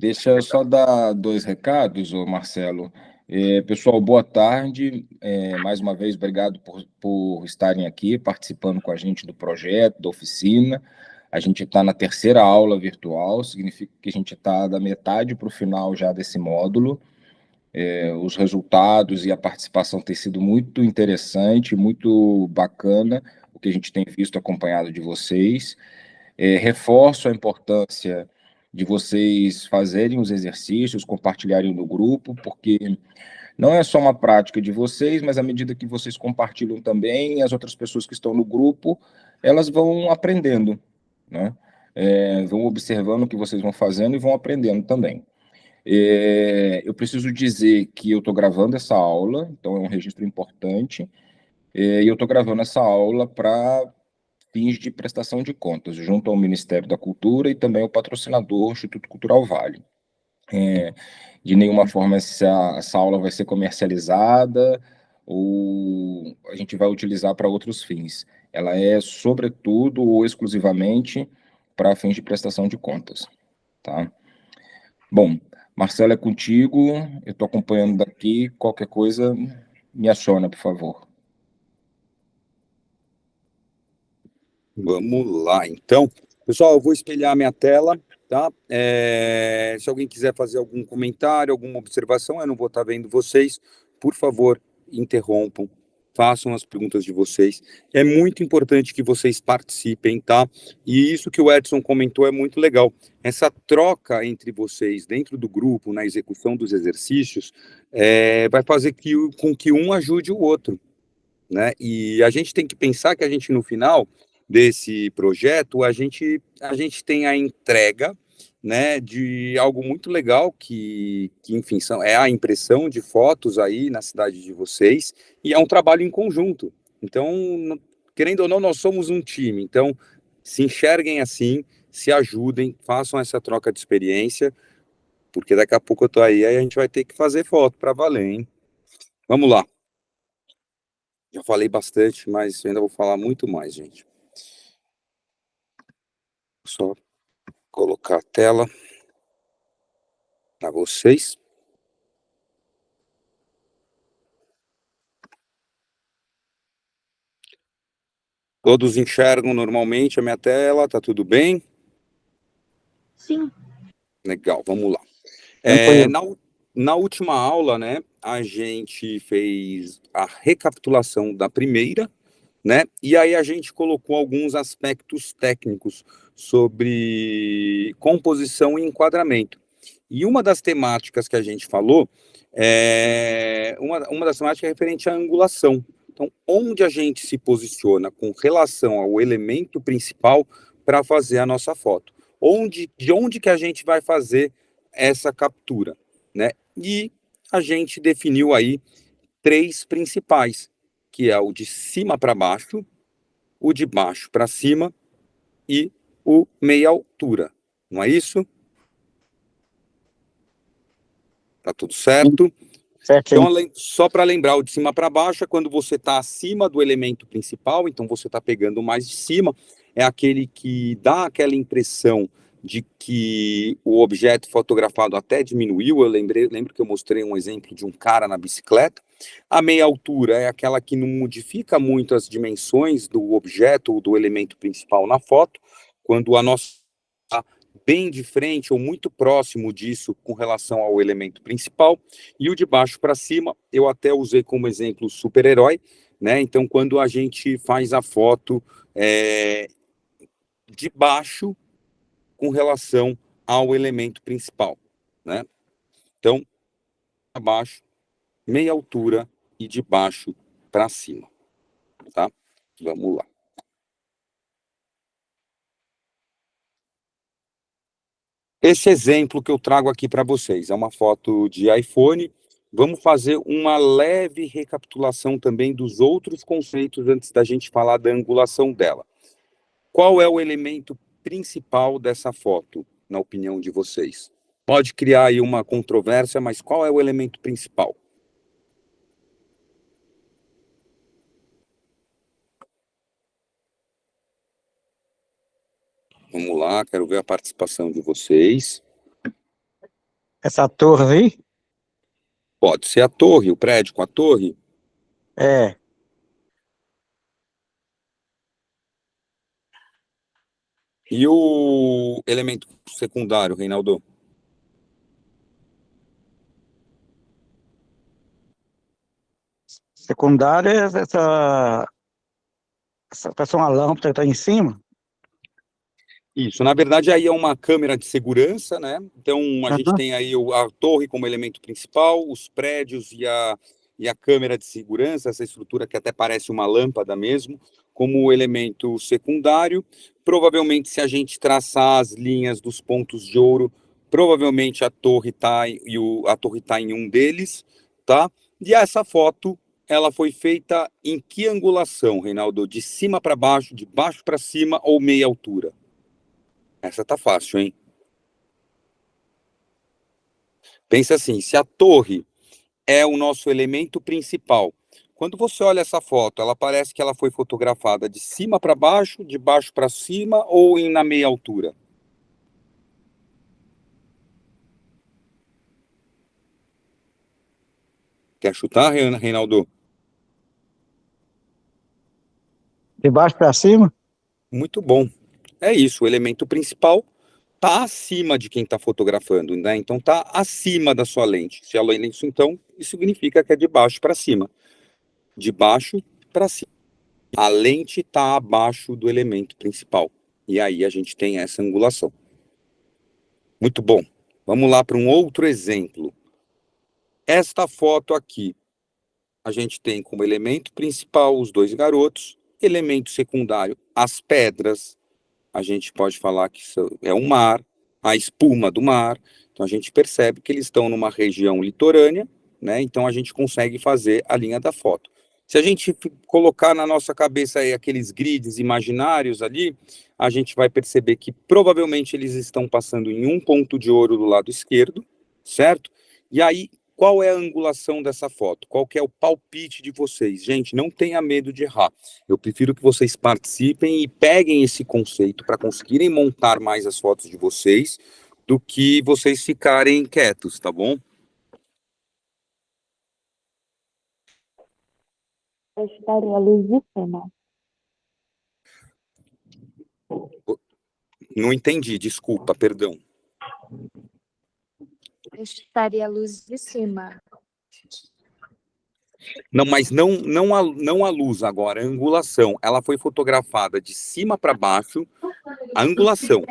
Deixa eu só dar dois recados, ô Marcelo. Pessoal, boa tarde. Mais uma vez, obrigado por estarem aqui participando com a gente do projeto, da oficina. A gente está na terceira aula virtual, significa que a gente está da metade para o final já desse módulo. Os resultados e a participação têm sido muito interessante, muito bacana, o que a gente tem visto acompanhado de vocês. Reforço a importância de vocês fazerem os exercícios, compartilharem no grupo, porque não é só uma prática de vocês, mas à medida que vocês compartilham também, as outras pessoas que estão no grupo, elas vão aprendendo, né? Vão observando o que vocês vão fazendo e vão aprendendo também. Eu preciso dizer que eu estou gravando essa aula, então é um registro importante, e eu estou gravando essa aula para fins de prestação de contas, junto ao Ministério da Cultura e também ao patrocinador, o Instituto Cultural Vale. De nenhuma forma essa aula vai ser comercializada ou a gente vai utilizar para outros fins. Ela é, sobretudo ou exclusivamente, para fins de prestação de contas, tá? Bom, Marcelo, é contigo, eu estou acompanhando daqui, qualquer coisa me aciona, por favor. Vamos lá, então. Pessoal, eu vou espelhar minha tela, tá? Se alguém quiser fazer algum comentário, alguma observação, eu não vou estar vendo vocês, por favor, interrompam, façam as perguntas de vocês. É muito importante que vocês participem, tá? E isso que o Edson comentou é muito legal. Essa troca entre vocês dentro do grupo, na execução dos exercícios, vai fazer com que um ajude o outro, né? E a gente tem que pensar que a gente, no final desse projeto, a gente tem a entrega, né, de algo muito legal que enfim, é a impressão de fotos aí na cidade de vocês, e é um trabalho em conjunto. Então, querendo ou não, nós somos um time. Então, se enxerguem assim, se ajudem, façam essa troca de experiência, porque daqui a pouco eu tô aí a gente vai ter que fazer foto para valer, hein? Vamos lá. Já falei bastante, mas eu ainda vou falar muito mais, gente. Só colocar a tela para vocês. Todos enxergam normalmente a minha tela, tá tudo bem? Sim. Legal, vamos lá. Na última aula, né, a gente fez a recapitulação da primeira, né, e aí a gente colocou alguns aspectos técnicos sobre composição e enquadramento. E uma das temáticas que a gente falou, uma das temáticas é referente à angulação. Então, onde a gente se posiciona com relação ao elemento principal para fazer a nossa foto? De onde que a gente vai fazer essa captura, né? E a gente definiu aí três principais, que é o de cima para baixo, o de baixo para cima e o meia altura. Não é isso? Tá tudo certo? Certo. Então, só para lembrar, o de cima para baixo é quando você está acima do elemento principal, então você está pegando mais de cima, é aquele que dá aquela impressão de que o objeto fotografado até diminuiu. Lembro que eu mostrei um exemplo de um cara na bicicleta. A meia altura é aquela que não modifica muito as dimensões do objeto ou do elemento principal na foto, quando a nossa bem de frente ou muito próximo disso com relação ao elemento principal. E o de baixo para cima, eu até usei como exemplo o super-herói, né? Então, quando a gente faz a foto de baixo com relação ao elemento principal, né? Então, abaixo, meia altura e de baixo para cima, tá? Vamos lá. Esse exemplo que eu trago aqui para vocês é uma foto de iPhone. Vamos fazer uma leve recapitulação também dos outros conceitos antes da gente falar da angulação dela. Qual é o elemento principal dessa foto, na opinião de vocês? Pode criar aí uma controvérsia, mas qual é o elemento principal? Vamos lá, quero ver a participação de vocês. Essa torre aí? Pode ser a torre, o prédio com a torre. É. E o elemento secundário, Reinaldo? Secundária é essa parece uma lâmpada que tá em cima. Isso, na verdade, aí é uma câmera de segurança, né? Então, a gente Aham. tem aí a torre como elemento principal, os prédios e a câmera de segurança, essa estrutura que até parece uma lâmpada mesmo, como elemento secundário. Provavelmente, se a gente traçar as linhas dos pontos de ouro, provavelmente a torre está a torre tá em um deles, tá? E essa foto, ela foi feita em que angulação, Reinaldo? De cima para baixo, de baixo para cima ou meia altura? Essa tá fácil, hein? Pensa assim, se a torre é o nosso elemento principal, quando você olha essa foto, ela parece que ela foi fotografada de cima para baixo, de baixo para cima ou na meia altura? Quer chutar, Reinaldo? De baixo para cima? Muito bom. É isso, o elemento principal tá acima de quem está fotografando, né? Então tá acima da sua lente. Se ela é isso, então, isso significa que é de baixo para cima. De baixo para cima. A lente está abaixo do elemento principal. E aí a gente tem essa angulação. Muito bom. Vamos lá para um outro exemplo. Esta foto aqui, a gente tem como elemento principal os dois garotos, elemento secundário, as pedras. A gente pode falar que é um mar, a espuma do mar. Então a gente percebe que eles estão numa região litorânea, né? Então a gente consegue fazer a linha da foto. Se a gente colocar na nossa cabeça aí aqueles grids imaginários ali, a gente vai perceber que provavelmente eles estão passando em um ponto de ouro do lado esquerdo, certo? E aí, qual é a angulação dessa foto? Qual que é o palpite de vocês? Gente, não tenha medo de errar. Eu prefiro que vocês participem e peguem esse conceito para conseguirem montar mais as fotos de vocês do que vocês ficarem quietos, tá bom? Eu estaria a luz de cima. Não entendi, desculpa, perdão. Eu estaria a luz de cima. Não, mas não a luz agora, a angulação. Ela foi fotografada de cima para baixo, a angulação.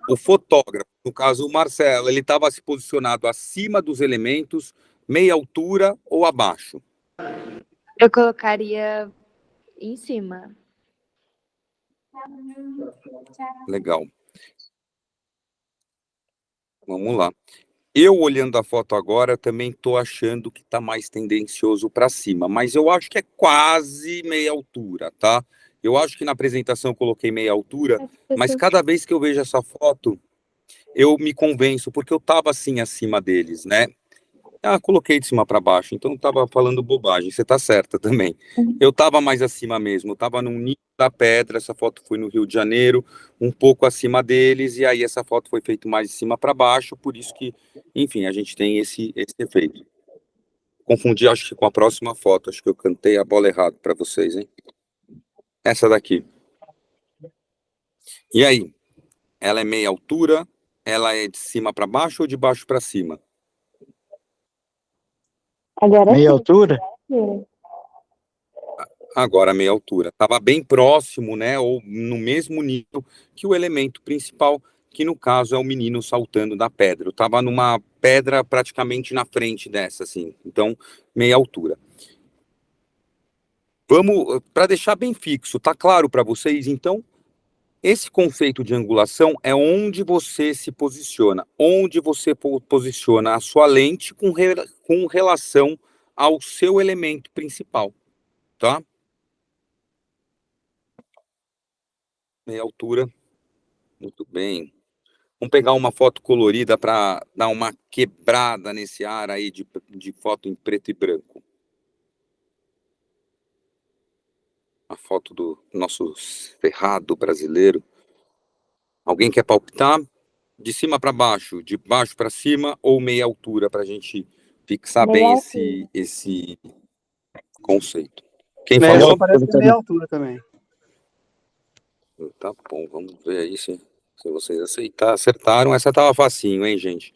O fotógrafo, no caso o Marcelo, ele estava se posicionado acima dos elementos, meia altura ou abaixo? Eu colocaria em cima. Legal. Vamos lá. Eu, olhando a foto agora, também estou achando que está mais tendencioso para cima, mas eu acho que é quase meia altura, tá? Eu acho que na apresentação eu coloquei meia altura, mas cada vez que eu vejo essa foto, eu me convenço, porque eu estava assim acima deles, né? Ah, coloquei de cima para baixo, então estava falando bobagem, você está certa também. Eu estava mais acima mesmo, estava no nível da pedra, essa foto foi no Rio de Janeiro, um pouco acima deles, e aí essa foto foi feita mais de cima para baixo, por isso que, enfim, a gente tem esse efeito. Confundi, acho que com a próxima foto, acho que eu cantei a bola errado para vocês, hein? Essa daqui. E aí? Ela é meia altura? Ela é de cima para baixo ou de baixo para cima? Agora Meia sim. altura? Agora, a meia altura. Estava bem próximo, né? Ou no mesmo nível que o elemento principal, que no caso é o menino saltando da pedra. Eu estava numa pedra praticamente na frente dessa, assim. Então, meia altura. Vamos, para deixar bem fixo, tá claro para vocês? Então, esse conceito de angulação é onde você se posiciona, onde você posiciona a sua lente com relação ao seu elemento principal, tá? Meia altura, muito bem. Vamos pegar uma foto colorida para dar uma quebrada nesse ar aí de foto em preto e branco. A foto do nosso cerrado brasileiro. Alguém quer palpitar? De cima para baixo, de baixo para cima ou meia altura, para a gente fixar Meia bem altura. esse conceito. Quem Nessa falou? parece que é meia altura também. Tá bom, vamos ver aí se vocês acertaram. Essa tava facinho, hein, gente?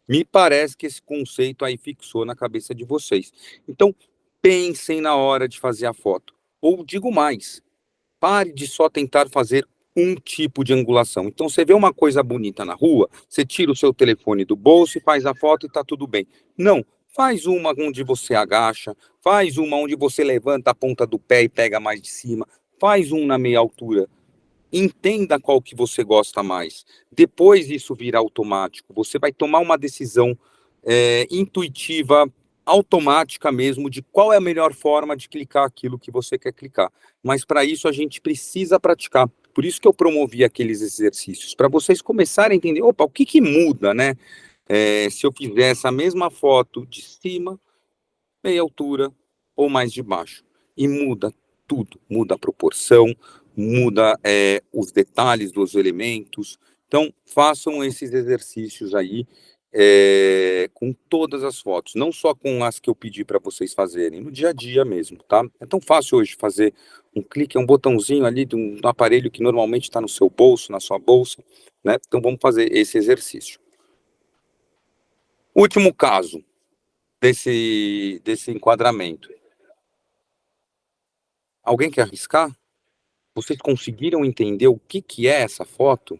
Me parece que esse conceito aí fixou na cabeça de vocês. Então, pensem na hora de fazer a foto. Ou digo mais, pare de só tentar fazer um tipo de angulação. Então, você vê uma coisa bonita na rua, você tira o seu telefone do bolso e faz a foto e tá tudo bem. Não, faz uma onde você agacha, faz uma onde você levanta a ponta do pé e pega mais de cima, faz um na meia altura. Entenda qual que você gosta mais. Depois isso vira automático. Você vai tomar uma decisão intuitiva, automática mesmo, de qual é a melhor forma de clicar aquilo que você quer clicar. Mas para isso a gente precisa praticar. Por isso que eu promovi aqueles exercícios, para vocês começarem a entender, opa, o que que muda, né? Se eu fizer essa mesma foto de cima, meia altura ou mais de baixo. E muda tudo, muda a proporção, muda os detalhes dos elementos. Então, façam esses exercícios aí com todas as fotos, não só com as que eu pedi para vocês fazerem, no dia a dia mesmo, tá? É tão fácil hoje fazer um clique, é um botãozinho ali de um aparelho que normalmente está no seu bolso, na sua bolsa, né? Então, vamos fazer esse exercício. Último caso desse enquadramento. Alguém quer arriscar? Vocês conseguiram entender o que que é essa foto?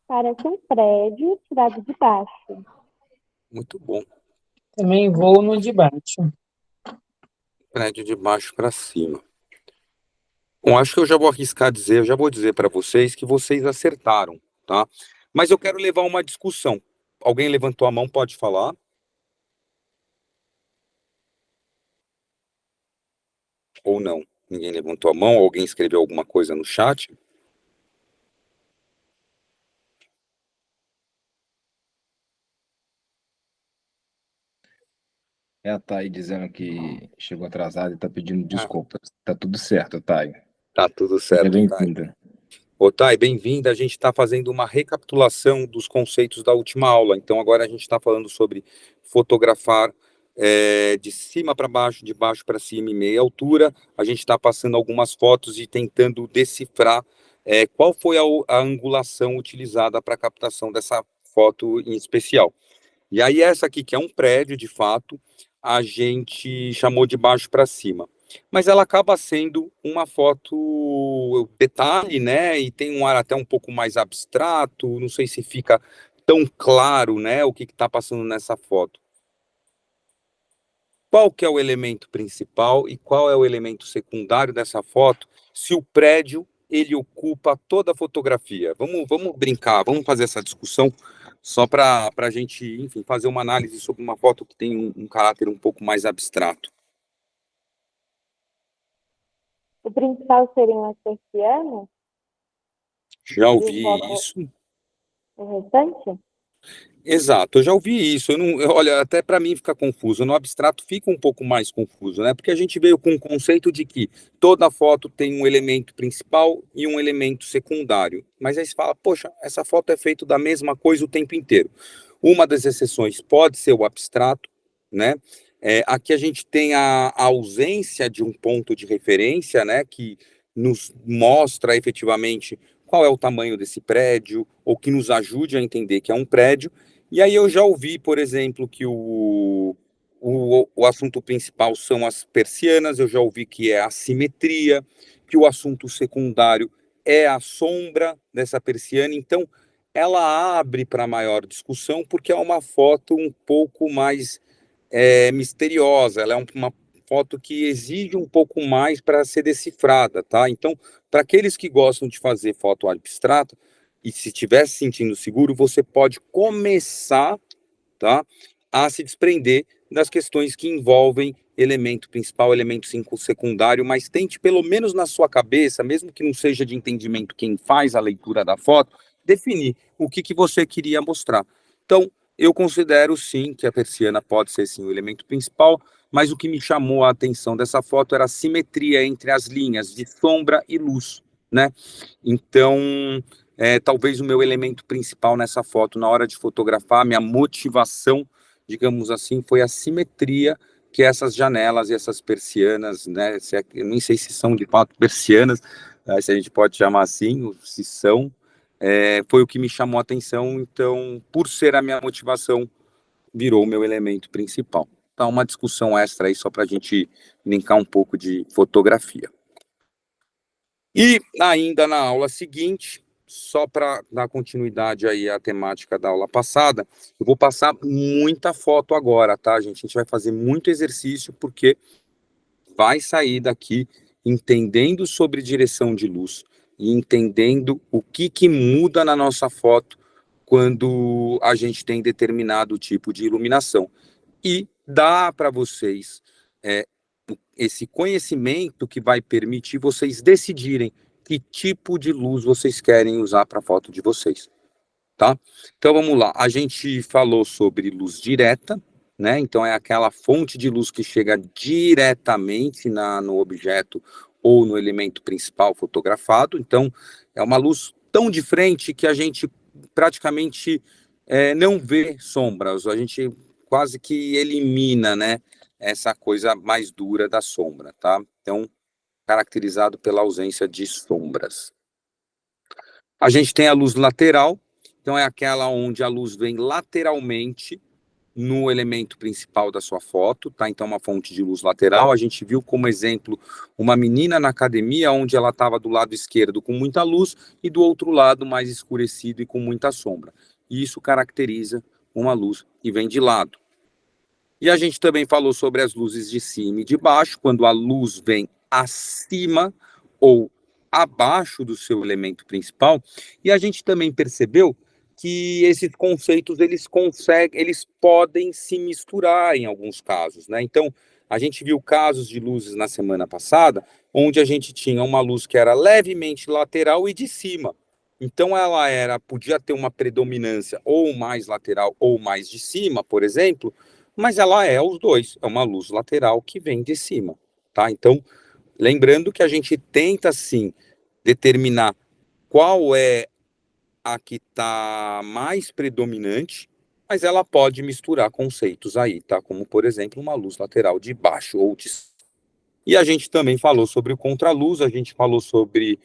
Parece um prédio tirado de baixo. Muito bom. Também vou no de baixo. Prédio de baixo para cima. Bom, acho que eu já vou arriscar dizer, eu já vou dizer para vocês que vocês acertaram, tá? Mas eu quero levar uma discussão. Alguém levantou a mão, pode falar? Ou não? Ninguém levantou a mão? Alguém escreveu alguma coisa no chat? É a Thay dizendo que chegou atrasada e está pedindo desculpas. Tá tudo certo, Thay. Tá tudo Seja certo, Thay. bem-vinda. Ô, Thay, bem-vinda. A gente está fazendo uma recapitulação dos conceitos da última aula. Então, agora a gente está falando sobre fotografar de cima para baixo, de baixo para cima e meia altura. A gente está passando algumas fotos e tentando decifrar qual foi a angulação utilizada para a captação dessa foto em especial. E aí, essa aqui, que é um prédio, de fato, a gente chamou de baixo para cima. Mas ela acaba sendo uma foto detalhe, né? E tem um ar até um pouco mais abstrato. Não sei se fica tão claro, né? O que está passando nessa foto. Qual que é o elemento principal e qual é o elemento secundário dessa foto? Se o prédio ele ocupa toda a fotografia. Vamos brincar, vamos fazer essa discussão só para a gente, enfim, fazer uma análise sobre uma foto que tem um caráter um pouco mais abstrato. O principal seriam as persianas? Já ouvi isso. O restante? Exato, eu já ouvi isso. Olha, até para mim fica confuso. No abstrato fica um pouco mais confuso, né? Porque a gente veio com o conceito de que toda foto tem um elemento principal e um elemento secundário. Mas aí você fala, poxa, essa foto é feita da mesma coisa o tempo inteiro. Uma das exceções pode ser o abstrato, né? Aqui a gente tem a ausência de um ponto de referência, né? Que nos mostra efetivamente qual é o tamanho desse prédio, ou que nos ajude a entender que é um prédio. E aí eu já ouvi, por exemplo, que o assunto principal são as persianas, eu já ouvi que é a simetria, que o assunto secundário é a sombra dessa persiana. Então, ela abre para maior discussão, porque é uma foto um pouco mais misteriosa, ela é uma foto que exige um pouco mais para ser decifrada, tá? Então, para aqueles que gostam de fazer foto abstrata, e se estiver se sentindo seguro, você pode começar, tá, a se desprender das questões que envolvem elemento principal, elemento secundário, mas tente, pelo menos na sua cabeça, mesmo que não seja de entendimento quem faz a leitura da foto, definir o que você queria mostrar. Então, eu considero, sim, que a persiana pode ser, sim, o elemento principal, mas o que me chamou a atenção dessa foto era a simetria entre as linhas de sombra e luz, né? Então, talvez o meu elemento principal nessa foto, na hora de fotografar, minha motivação, digamos assim, foi a simetria que essas janelas e essas persianas, né? Eu nem sei se são de fato persianas, se a gente pode chamar assim, ou se são, foi o que me chamou a atenção. Então, por ser a minha motivação, virou o meu elemento principal. Então, uma discussão extra aí, só para a gente linkar um pouco de fotografia. E ainda na aula seguinte, só para dar continuidade aí à temática da aula passada, eu vou passar muita foto agora, tá, gente? A gente vai fazer muito exercício, porque vai sair daqui entendendo sobre direção de luz e entendendo o que muda na nossa foto quando a gente tem determinado tipo de iluminação. E dá para vocês esse conhecimento que vai permitir vocês decidirem que tipo de luz vocês querem usar para a foto de vocês, tá? Então vamos lá, a gente falou sobre luz direta, né? Então é aquela fonte de luz que chega diretamente no objeto ou no elemento principal fotografado. Então é uma luz tão de frente que a gente praticamente não vê sombras, a gente quase que elimina, né, essa coisa mais dura da sombra, tá? Então, caracterizado pela ausência de sombras. A gente tem a luz lateral, então é aquela onde a luz vem lateralmente no elemento principal da sua foto, tá? Então, uma fonte de luz lateral. A gente viu como exemplo uma menina na academia, onde ela estava do lado esquerdo com muita luz e do outro lado mais escurecido e com muita sombra. E isso caracteriza uma luz que vem de lado. E a gente também falou sobre as luzes de cima e de baixo, quando a luz vem acima ou abaixo do seu elemento principal. E a gente também percebeu que esses conceitos eles podem se misturar em alguns casos, né? Então, a gente viu casos de luzes na semana passada, onde a gente tinha uma luz que era levemente lateral e de cima. Então, podia ter uma predominância ou mais lateral ou mais de cima, por exemplo, mas ela é os dois, é uma luz lateral que vem de cima, tá? Então, lembrando que a gente tenta, sim, determinar qual é a que está mais predominante, mas ela pode misturar conceitos aí, tá? Como, por exemplo, uma luz lateral de baixo ou de cima. E a gente também falou sobre o contraluz, a gente falou sobre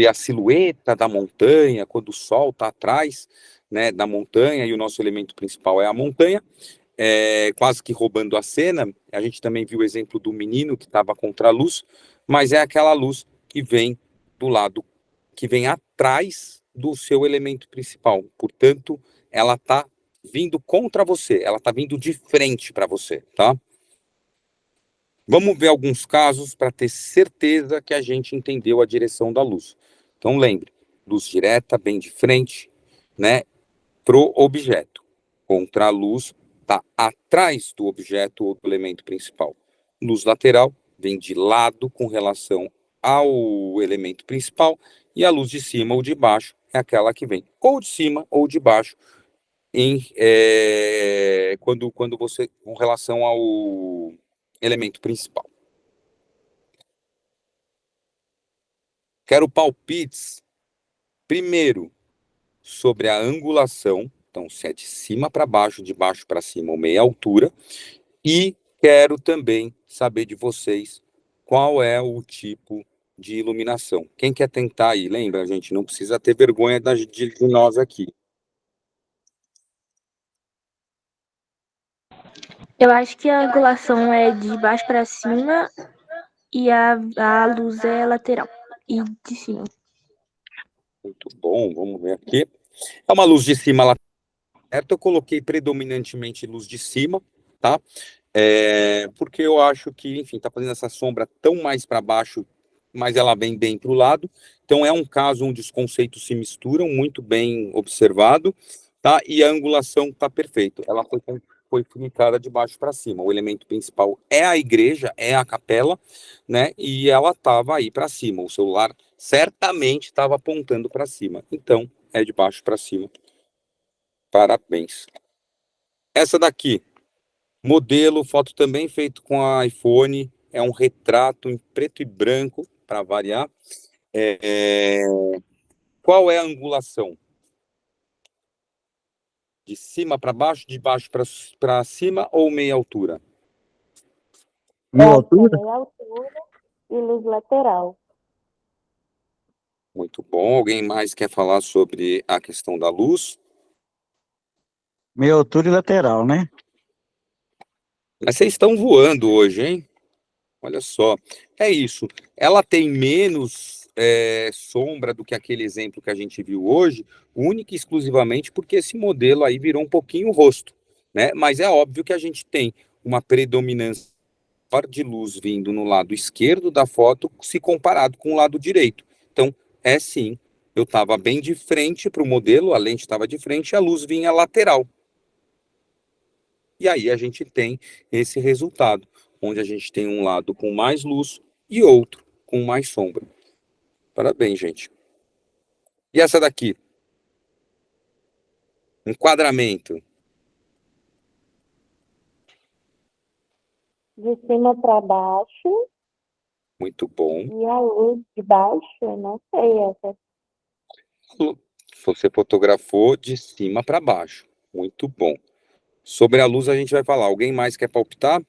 a silhueta da montanha, quando o sol está atrás, né, da montanha, e o nosso elemento principal é a montanha, quase que roubando a cena. A gente também viu o exemplo do menino que estava contra a luz, mas é aquela luz que vem do lado, que vem atrás do seu elemento principal. Portanto, ela está vindo contra você, ela está vindo de frente para você, tá? Vamos ver alguns casos para ter certeza que a gente entendeu a direção da luz. Então, lembre, luz direta, bem de frente, né, pro objeto. Contra a luz, está atrás do objeto ou do elemento principal. Luz lateral, vem de lado com relação ao elemento principal, e a luz de cima ou de baixo é aquela que vem ou de cima ou de baixo, quando você, com relação ao elemento principal. Quero palpites, primeiro, sobre a angulação, então se é de cima para baixo, de baixo para cima ou meia altura, e quero também saber de vocês qual é o tipo de iluminação. Quem quer tentar aí? Lembra, gente, não precisa ter vergonha de nós aqui. Eu acho que a angulação é de baixo para cima e a luz é lateral e de cima. Muito bom, vamos ver aqui. É uma luz de cima lateral. Eu coloquei predominantemente luz de cima, tá? Porque eu acho que, enfim, tá fazendo essa sombra tão mais para baixo, mas ela vem bem para o lado. Então é um caso onde os conceitos se misturam, muito bem observado, tá? E a angulação tá perfeita. Ela foi fincada de baixo para cima. O elemento principal é a igreja, é a capela, né? E ela estava aí para cima. O celular certamente estava apontando para cima. Então é de baixo para cima. Parabéns. Essa daqui, modelo, foto também feito com a iPhone, é um retrato em preto e branco, para variar. Qual é a angulação? De cima para baixo, de baixo para cima ou meia altura? Meia Meia altura? altura e luz lateral. Muito bom. Alguém mais quer falar sobre a questão da luz? Meia altura e lateral, né? Mas vocês estão voando hoje, hein? Olha só. É isso. Ela tem menos sombra do que aquele exemplo que a gente viu hoje, única e exclusivamente porque esse modelo aí virou um pouquinho o rosto, né? Mas é óbvio que a gente tem uma predominância de luz vindo no lado esquerdo da foto se comparado com o lado direito. Então, sim, eu estava bem de frente para o modelo, a lente estava de frente e a luz vinha lateral. E aí a gente tem esse resultado, onde a gente tem um lado com mais luz e outro com mais sombra. Parabéns, gente. E essa daqui? Enquadramento. De cima para baixo Muito bom. e a luz de baixo, eu não sei essa. Você fotografou de cima para baixo. Muito bom. Sobre a luz a gente vai falar. Alguém mais quer palpitar?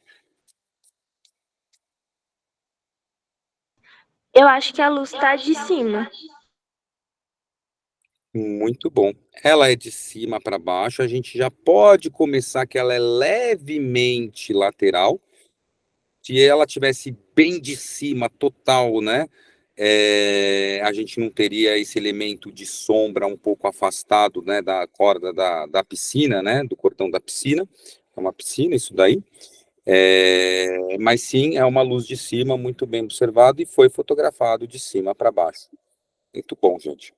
Eu acho que a luz tá de cima. Muito bom. Ela é de cima para baixo. A gente já pode começar que ela é levemente lateral. Se ela tivesse bem de cima, total, né? A gente não teria esse elemento de sombra um pouco afastado, né, da corda da piscina, né? Do cordão da piscina. É uma piscina isso daí. Mas sim, é uma luz de cima, muito bem observado, e foi fotografado de cima para baixo. Muito bom, gente.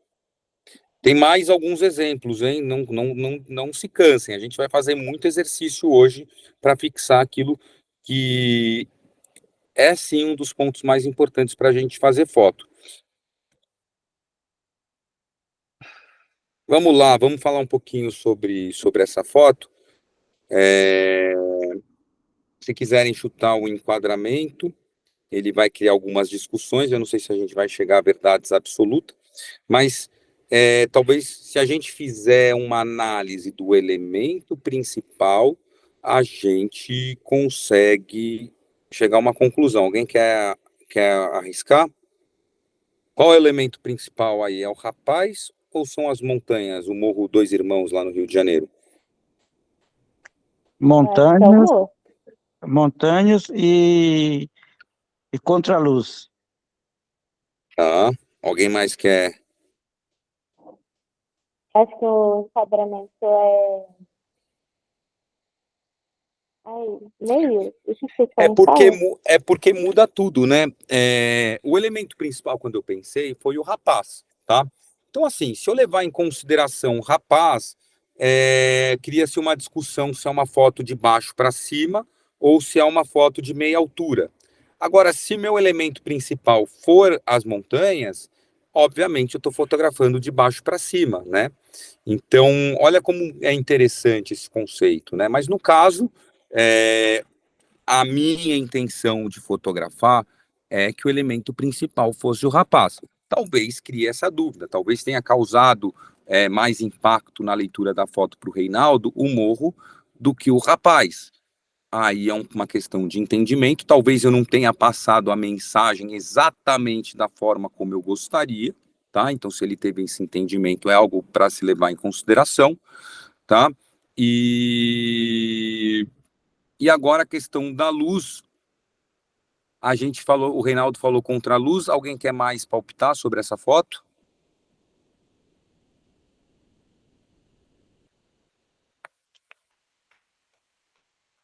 Tem mais alguns exemplos, hein? Não se cansem, a gente vai fazer muito exercício hoje para fixar aquilo que é sim um dos pontos mais importantes para a gente fazer foto. Vamos lá, vamos falar um pouquinho sobre essa foto. Se quiserem chutar o enquadramento, ele vai criar algumas discussões, eu não sei se a gente vai chegar a verdades absolutas, mas talvez se a gente fizer uma análise do elemento principal, a gente consegue chegar a uma conclusão. Alguém quer arriscar? Qual é o elemento principal aí? É o rapaz ou são as montanhas, o Morro Dois Irmãos lá no Rio de Janeiro? Montanhas, montanhas e contraluz. Tá. Alguém mais quer? Acho que o enquadramento é. Meio. Isso que vocês Porque muda tudo, né? O elemento principal, quando eu pensei, foi o rapaz, tá? Então, assim, se eu levar em consideração o rapaz, cria-se uma discussão se é uma foto de baixo para cima ou se é uma foto de meia altura. Agora, se meu elemento principal for as montanhas, obviamente eu estou fotografando de baixo para cima, né? Então, olha como é interessante esse conceito, né? Mas no caso, a minha intenção de fotografar é que o elemento principal fosse o rapaz. Talvez crie essa dúvida, talvez tenha causado mais impacto na leitura da foto para o Reinaldo, o morro, do que o rapaz. Aí é uma questão de entendimento, talvez eu não tenha passado a mensagem exatamente da forma como eu gostaria, tá? Então, se ele teve esse entendimento, é algo para se levar em consideração, tá? E agora a questão da luz, a gente falou, o Reinaldo falou contra a luz, alguém quer mais palpitar sobre essa foto?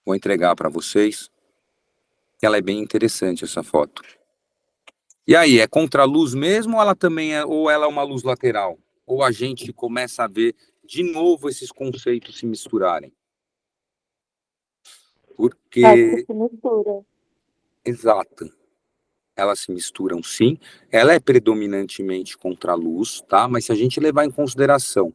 Vou entregar para vocês. Ela é bem interessante, essa foto. E aí, é contra a luz mesmo ou ela também ou ela é uma luz lateral? Ou a gente começa a ver de novo esses conceitos se misturarem? Porque... se mistura. Exato. Elas se misturam sim. Ela é predominantemente contra a luz, tá? Mas se a gente levar em consideração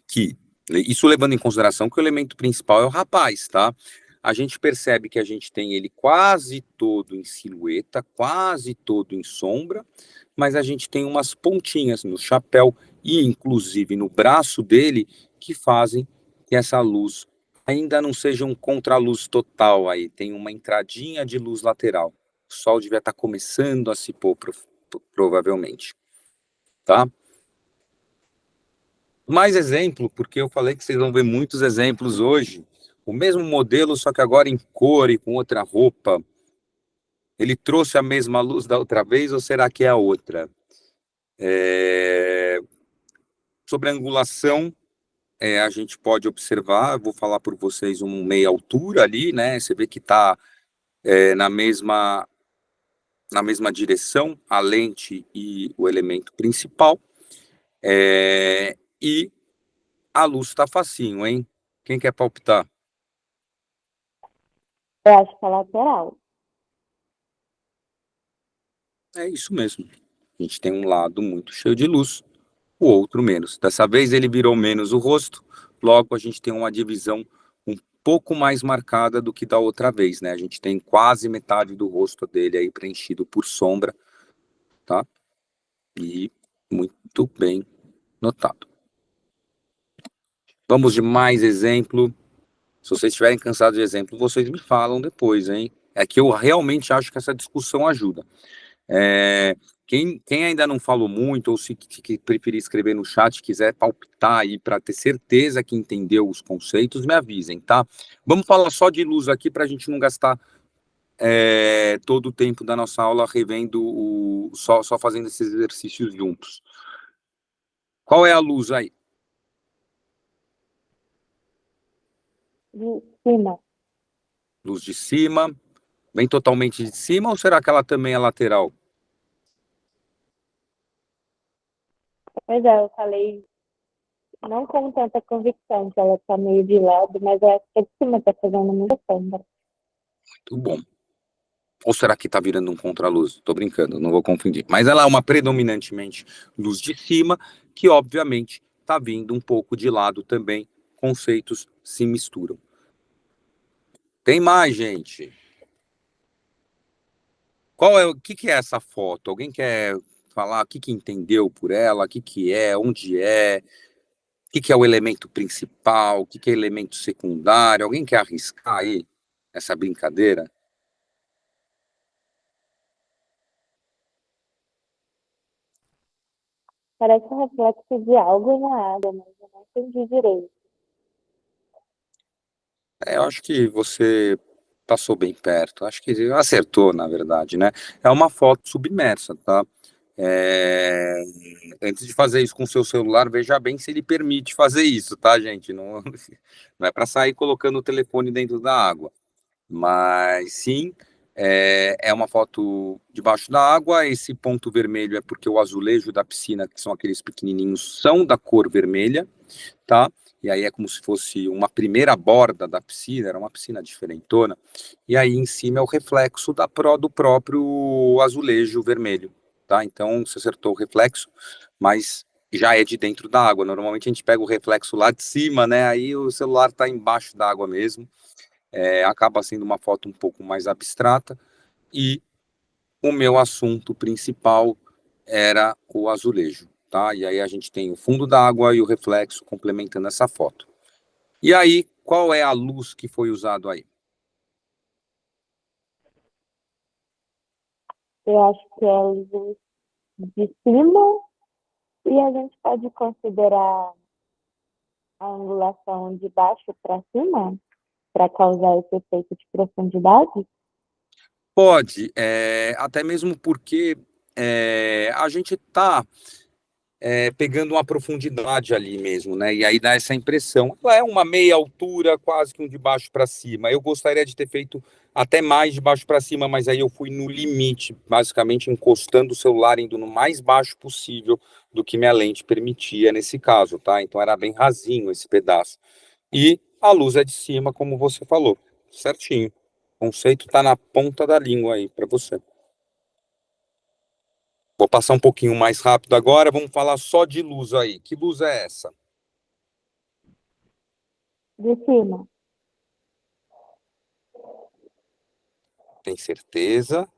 que... Isso levando em consideração que o elemento principal é o rapaz, tá? a gente percebe que a gente tem ele quase todo em silhueta, quase todo em sombra, mas a gente tem umas pontinhas no chapéu e inclusive no braço dele que fazem que essa luz ainda não seja um contraluz total aí, tem uma entradinha de luz lateral. O sol devia estar começando a se pôr, provavelmente, tá? Mais exemplo, porque eu falei que vocês vão ver muitos exemplos hoje. O mesmo modelo, só que agora em cor e com outra roupa. Ele trouxe a mesma luz da outra vez ou será que é a outra? Sobre a angulação, a gente pode observar, eu vou falar por vocês um meia altura ali, né? Você vê que está na mesma direção, a lente e o elemento principal. E a luz está facinho, hein? Quem quer palpitar? Eu acho que é lateral. É isso mesmo. A gente tem um lado muito cheio de luz, o outro menos. Dessa vez ele virou menos o rosto, logo a gente tem uma divisão um pouco mais marcada do que da outra vez, né? A gente tem quase metade do rosto dele aí preenchido por sombra, tá? E muito bem notado. Vamos de mais exemplo. Se vocês estiverem cansados de exemplo, vocês me falam depois, hein? É que eu realmente acho que essa discussão ajuda. Quem ainda não falou muito, ou se que preferir escrever no chat, quiser palpitar aí para ter certeza que entendeu os conceitos, me avisem, tá? Vamos falar só de luz aqui para a gente não gastar todo o tempo da nossa aula revendo, só fazendo esses exercícios juntos. Qual é a luz aí? De cima. Luz de cima. Vem totalmente de cima ou será que ela também é lateral? Pois é, eu falei não com tanta convicção, que ela tá meio de lado, mas eu acho que a de cima tá fazendo muita sombra. Muito bom. Ou será que tá virando um contraluz? Tô brincando, não vou confundir. Mas ela é uma predominantemente luz de cima, que obviamente tá vindo um pouco de lado também. Conceitos se misturam. Tem mais, gente? O que é essa foto? Alguém quer falar o que entendeu por ela? O que é? Onde é? O que é o elemento principal? O que é elemento secundário? Alguém quer arriscar aí essa brincadeira? Parece um reflexo de algo na água, mas eu não entendi direito. Eu acho que você passou bem perto. Acho que acertou, na verdade, né? É uma foto submersa, tá? Antes de fazer isso com o seu celular, veja bem se ele permite fazer isso, tá, gente? Não, não é para sair colocando o telefone dentro da água. Mas sim, é uma foto debaixo da água. Esse ponto vermelho é porque o azulejo da piscina, que são aqueles pequenininhos, são da cor vermelha, tá? E aí é como se fosse uma primeira borda da piscina, era uma piscina diferentona, e aí em cima é o reflexo do próprio azulejo vermelho, tá? Então você acertou o reflexo, mas já é de dentro da água. Normalmente a gente pega o reflexo lá de cima, né? Aí o celular está embaixo da água mesmo. Acaba sendo uma foto um pouco mais abstrata, e o meu assunto principal era o azulejo, tá? E aí a gente tem o fundo da água e o reflexo complementando essa foto. E aí, qual é a luz que foi usado aí? Eu acho que é a luz de cima e a gente pode considerar a angulação de baixo para cima para causar esse efeito de profundidade. Pode, até mesmo porque a gente está pegando uma profundidade ali mesmo, né? E aí dá essa impressão. Ela é uma meia altura, quase que um de baixo para cima. Eu gostaria de ter feito até mais de baixo para cima, mas aí eu fui no limite, basicamente encostando o celular, indo no mais baixo possível do que minha lente permitia nesse caso, tá? Então era bem rasinho esse pedaço. E a luz é de cima, como você falou, certinho. O conceito está na ponta da língua aí para você. Vou passar um pouquinho mais rápido agora, vamos falar só de luz aí. Que luz é essa? De cima. Tem certeza?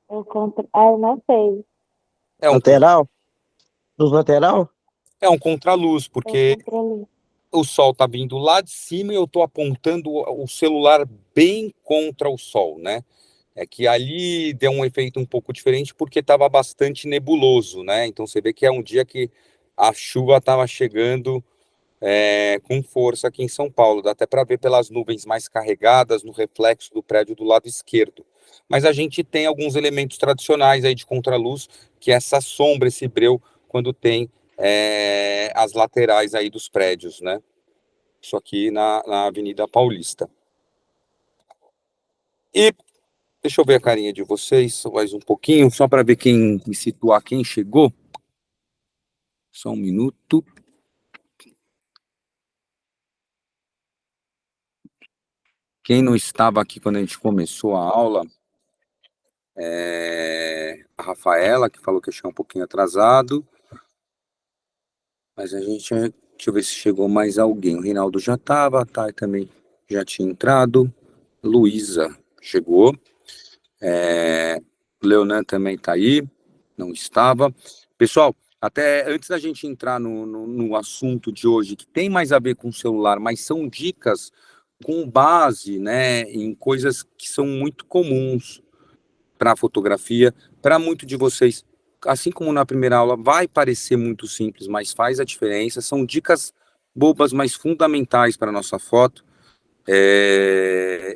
Eu não sei. É um, Lateral? Luz lateral? é um contraluz, Eu porque controlei. o sol está vindo lá de cima e eu estou apontando o celular bem contra o sol, né? É que ali deu um efeito um pouco diferente porque estava bastante nebuloso, né? Então você vê que é um dia que a chuva estava chegando com força aqui em São Paulo. Dá até para ver pelas nuvens mais carregadas no reflexo do prédio do lado esquerdo. Mas a gente tem alguns elementos tradicionais aí de contraluz, que é essa sombra, esse breu, quando tem as laterais aí dos prédios, né? Isso aqui na Avenida Paulista. E deixa eu ver a carinha de vocês mais um pouquinho, só para ver quem me situar, quem chegou. Só um minuto. Quem não estava aqui quando a gente começou a aula, a Rafaela, que falou que achei um pouquinho atrasado. Mas a gente, deixa eu ver se chegou mais alguém. O Reinaldo já estava, tá, também já tinha entrado. Luísa chegou. Leonan também está aí, não estava. Pessoal, até antes da gente entrar no assunto de hoje, que tem mais a ver com o celular, mas são dicas com base, né, em coisas que são muito comuns para a fotografia. Para muito de vocês, assim como na primeira aula, vai parecer muito simples, mas faz a diferença. São dicas bobas, mas fundamentais para a nossa foto.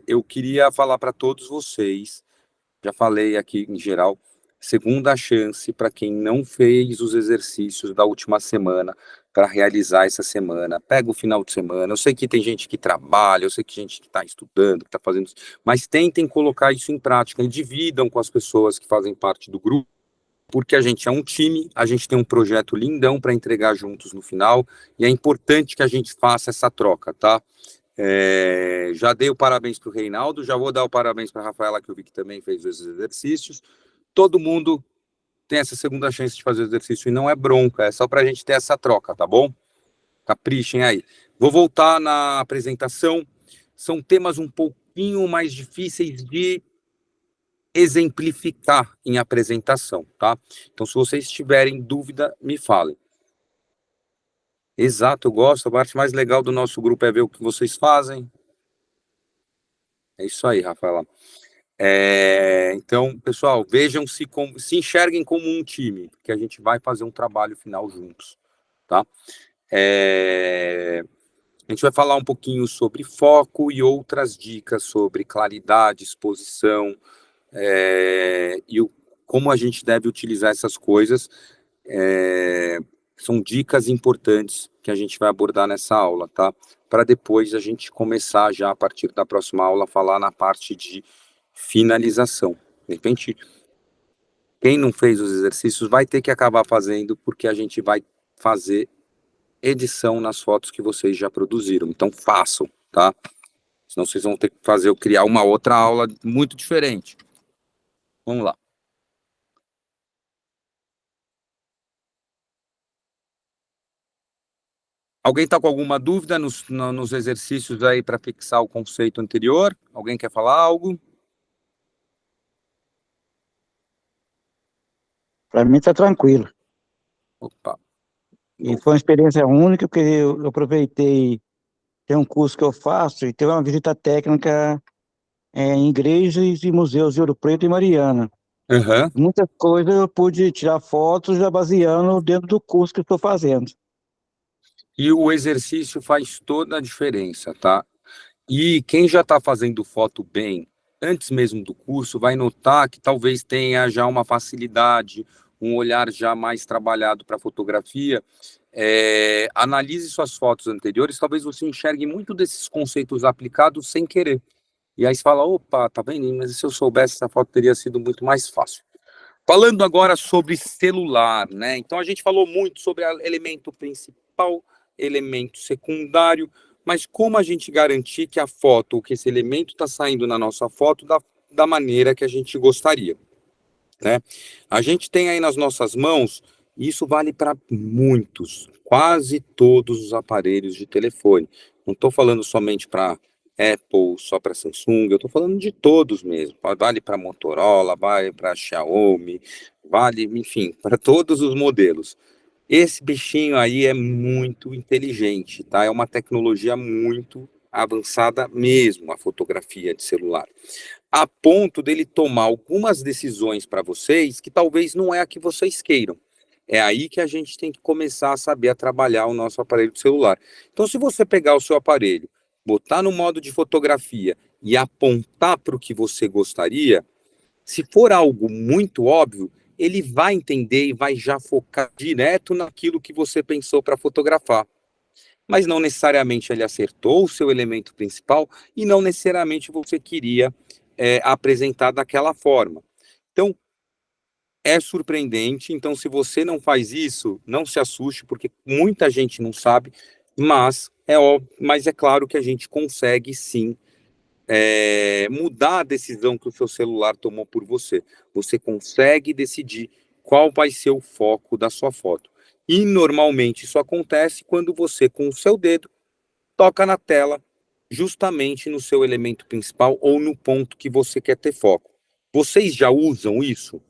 Eu queria falar para todos vocês, já falei aqui em geral, segunda chance para quem não fez os exercícios da última semana, para realizar essa semana. Pega o final de semana. Eu sei que tem gente que trabalha, eu sei que tem gente que está estudando, que está fazendo isso, mas tentem colocar isso em prática e dividam com as pessoas que fazem parte do grupo, porque a gente é um time, a gente tem um projeto lindão para entregar juntos no final, e é importante que a gente faça essa troca, tá? Já dei o parabéns para o Reinaldo, já vou dar o parabéns para a Rafaela, que eu vi que também fez os exercícios. Todo mundo tem essa segunda chance de fazer o exercício e não é bronca, é só para a gente ter essa troca, tá bom? Caprichem aí. Vou voltar na apresentação. São temas um pouquinho mais difíceis de exemplificar em apresentação, tá? Então, se vocês tiverem dúvida, me falem. Exato, eu gosto. A parte mais legal do nosso grupo é ver o que vocês fazem. É isso aí, Rafaela. Então, pessoal, vejam se enxerguem como um time, que a gente vai fazer um trabalho final juntos, tá? A gente vai falar um pouquinho sobre foco e outras dicas sobre claridade, exposição, como a gente deve utilizar essas coisas. São dicas importantes que a gente vai abordar nessa aula, tá? Para depois a gente começar já, a partir da próxima aula, a falar na parte de finalização. De repente, quem não fez os exercícios vai ter que acabar fazendo, porque a gente vai fazer edição nas fotos que vocês já produziram. Então, façam, tá? Senão vocês vão ter que criar uma outra aula muito diferente. Vamos lá. Alguém está com alguma dúvida nos exercícios aí para fixar o conceito anterior? Alguém quer falar algo? Para mim tá tranquilo. Opa. E foi uma experiência única, porque eu aproveitei, tem um curso que eu faço e tem uma visita técnica em igrejas e museus de Ouro Preto e Mariana. Uhum. Muitas coisas eu pude tirar fotos já baseando dentro do curso que estou fazendo. E o exercício faz toda a diferença, tá? E quem já está fazendo foto bem, antes mesmo do curso, vai notar que talvez tenha já uma facilidade, um olhar já mais trabalhado para fotografia. Analise suas fotos anteriores, talvez você enxergue muito desses conceitos aplicados sem querer. E aí você fala, opa, tá vendo? Mas se eu soubesse, essa foto teria sido muito mais fácil. Falando agora sobre celular, né? Então a gente falou muito sobre elemento principal, elemento secundário, mas como a gente garantir que a foto, ou que esse elemento está saindo na nossa foto da maneira que a gente gostaria, né? A gente tem aí nas nossas mãos, e isso vale para muitos, quase todos os aparelhos de telefone. Não estou falando somente para Apple, só para Samsung, eu estou falando de todos mesmo, vale para Motorola, vale para Xiaomi, vale, enfim, para todos os modelos. Esse bichinho aí é muito inteligente, tá? É uma tecnologia muito avançada mesmo, a fotografia de celular, a ponto dele tomar algumas decisões para vocês que talvez não é a que vocês queiram. É aí que a gente tem que começar a saber a trabalhar o nosso aparelho de celular. Então, se você pegar o seu aparelho, botar no modo de fotografia e apontar para o que você gostaria, se for algo muito óbvio, ele vai entender e vai já focar direto naquilo que você pensou para fotografar. Mas não necessariamente ele acertou o seu elemento principal e não necessariamente você queria apresentar daquela forma. Então, é surpreendente. Então, se você não faz isso, não se assuste, porque muita gente não sabe, mas mas é claro que a gente consegue sim mudar a decisão que o seu celular tomou por você. Você consegue decidir qual vai ser o foco da sua foto. E normalmente isso acontece quando você, com o seu dedo, toca na tela, justamente no seu elemento principal ou no ponto que você quer ter foco. Vocês já usam isso?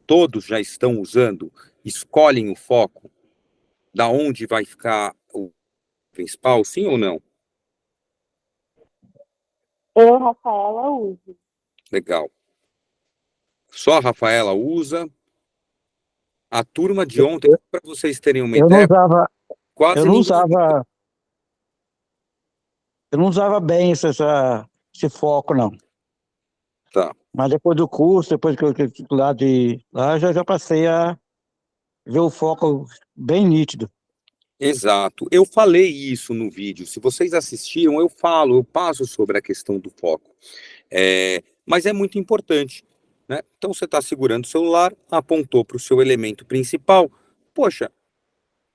Todos já estão usando? Escolhem o foco? Da onde vai ficar o principal, sim ou não? Eu, Rafaela, uso. Legal. Só a Rafaela usa. A turma de ontem, para vocês terem uma Eu não ideia, usava, quase eu não ninguém. usava, eu não usava bem esse foco, não. Tá, Mas depois do curso, depois que eu lá já passei a ver o foco bem nítido. exato. Eu falei isso no vídeo. Se vocês assistiram, eu passo sobre a questão do foco. Mas é muito importante, né? Então você está segurando o celular, apontou para o seu elemento principal. Poxa,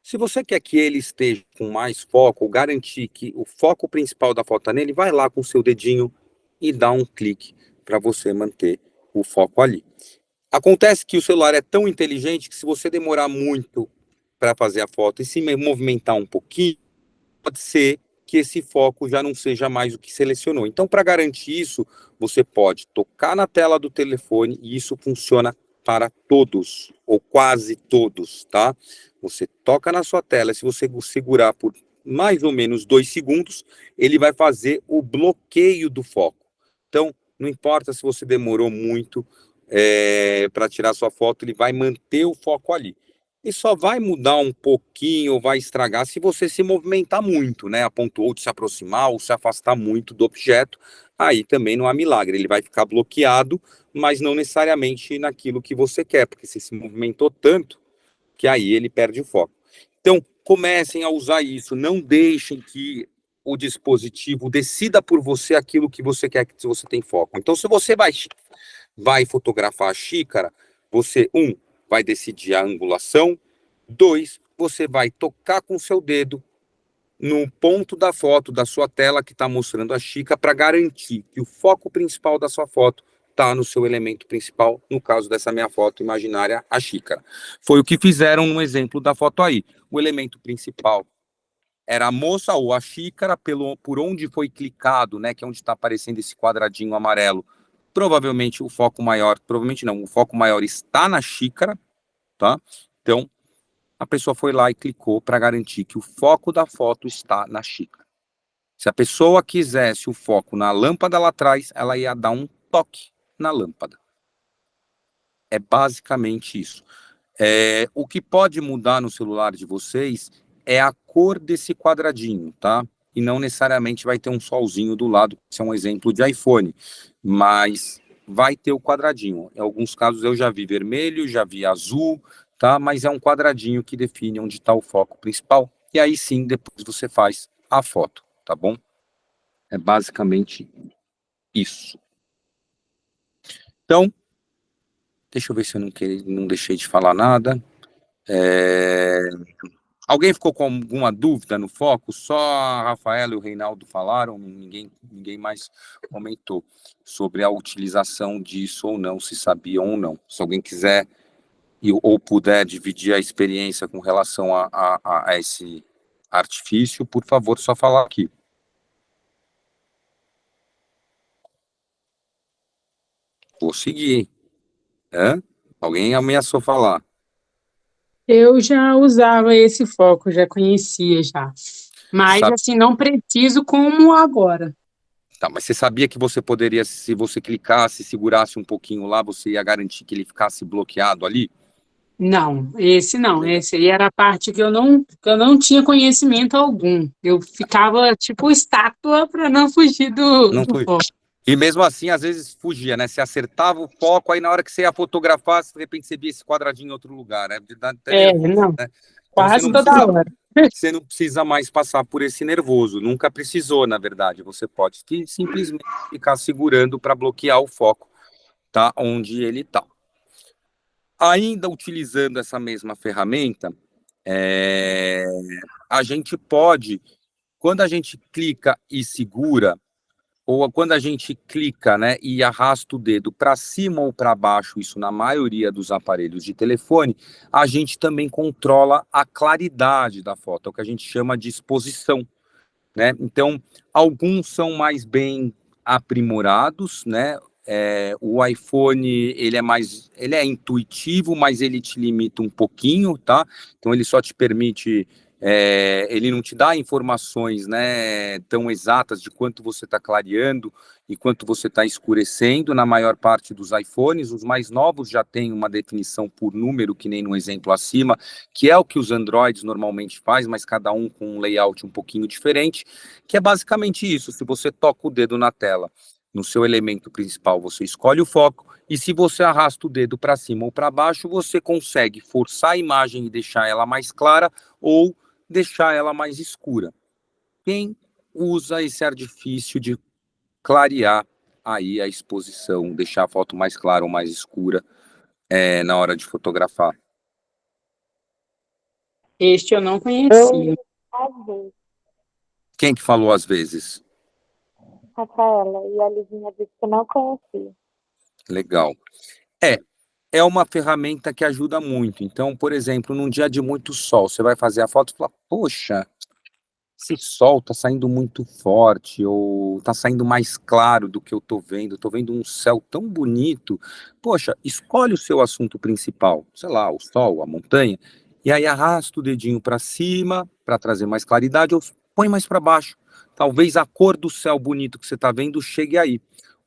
se você quer que ele esteja com mais foco, ou garantir que o foco principal da foto está nele, vai lá com o seu dedinho e dá um clique para você manter o foco ali. Acontece que o celular é tão inteligente que se você demorar muito para fazer a foto e se movimentar um pouquinho, pode ser que esse foco já não seja mais o que selecionou. Então, para garantir isso, você pode tocar na tela do telefone e isso funciona para todos, ou quase todos, tá? Você toca na sua tela, se você segurar por mais ou menos 2 segundos, ele vai fazer o bloqueio do foco. Então, não importa se você demorou muito para tirar sua foto, ele vai manter o foco ali. E só vai mudar um pouquinho, vai estragar se você se movimentar muito, né? A ponto ou de se aproximar ou se afastar muito do objeto. Aí também não há milagre, ele vai ficar bloqueado, mas não necessariamente naquilo que você quer, porque você se movimentou tanto que aí ele perde o foco. Então, comecem a usar isso, não deixem que o dispositivo decida por você aquilo que você quer que você tem foco. Então, se você vai fotografar a xícara, você, vai decidir a angulação, 2, você vai tocar com o seu dedo no ponto da foto, da sua tela que está mostrando a xícara, para garantir que o foco principal da sua foto está no seu elemento principal, no caso dessa minha foto imaginária, a xícara. Foi o que fizeram no exemplo da foto aí. O elemento principal era a moça ou a xícara, por onde foi clicado, né, que é onde está aparecendo esse quadradinho amarelo. Provavelmente o foco maior, provavelmente não, o foco maior está na xícara, tá? Então, a pessoa foi lá e clicou para garantir que o foco da foto está na xícara. Se a pessoa quisesse o foco na lâmpada lá atrás, ela ia dar um toque na lâmpada. É basicamente isso. O que pode mudar no celular de vocês é a cor desse quadradinho, tá? E não necessariamente vai ter um solzinho do lado, que é um exemplo de iPhone, mas vai ter o quadradinho. Em alguns casos eu já vi vermelho, já vi azul, tá? Mas é um quadradinho que define onde está o foco principal. E aí sim, depois você faz a foto, tá bom? É basicamente isso. Então, deixa eu ver se eu não deixei de falar nada. Alguém ficou com alguma dúvida no foco? Só a Rafaela e o Reinaldo falaram, ninguém mais comentou sobre a utilização disso ou não, se sabiam ou não. Se alguém quiser ou puder dividir a experiência com relação a esse artifício, por favor, só falar aqui. Vou seguir. Hã? Alguém ameaçou falar. Eu já usava esse foco, já conhecia já. Mas, Sabe? assim, não preciso como agora. Tá, mas você sabia que você poderia, se você clicasse, segurasse um pouquinho lá, você ia garantir que ele ficasse bloqueado ali? Não, esse não. Legal. Esse aí era a parte que eu não tinha conhecimento algum. Eu ficava tipo estátua para não fugir do, Não do foi. foco. E mesmo assim, às vezes fugia, né? Você acertava o foco, aí na hora que você ia fotografar, de repente você via esse quadradinho em outro lugar, né? De dar até É, nervoso, não, né? Então quase toda hora. você não precisa mais passar por esse nervoso. Nunca precisou, na verdade. Você pode simplesmente ficar segurando para bloquear o foco, tá? Onde ele tá. Ainda utilizando essa mesma ferramenta, é, a gente pode, quando a gente clica e segura, ou quando a gente clica, né, e arrasta o dedo para cima ou para baixo, isso na maioria dos aparelhos de telefone, a gente também controla a claridade da foto, é o que a gente chama de exposição, né? Então, alguns são mais bem aprimorados, né? O iPhone, ele é intuitivo, mas ele te limita um pouquinho, tá? Então ele só te permite, ele não te dá informações, né, tão exatas de quanto você está clareando e quanto você está escurecendo. Na maior parte dos iPhones, os mais novos já têm uma definição por número, que nem no exemplo acima, que é o que os Androids normalmente faz, mas cada um com um layout um pouquinho diferente, que é basicamente isso. Se você toca o dedo na tela, no seu elemento principal, você escolhe o foco, e se você arrasta o dedo para cima ou para baixo, você consegue forçar a imagem e deixar ela mais clara ou deixar ela mais escura. Quem usa esse artifício de clarear aí a exposição, deixar a foto mais clara ou mais escura na hora de fotografar? Este eu não Eu conhecia. às vezes, Quem que falou às vezes? Rafaela, e a Livinha disse que não conhecia. Legal. É uma ferramenta que ajuda muito. Então, por exemplo, num dia de muito sol, você vai fazer a foto e fala, poxa, esse sol tá saindo muito forte, ou tá saindo mais claro do que eu tô vendo um céu tão bonito. Poxa, escolhe o seu assunto principal, sei lá, o sol, a montanha, e aí arrasta o dedinho para cima para trazer mais claridade, ou põe mais para baixo. Talvez a cor do céu bonito que você tá vendo chegue aí.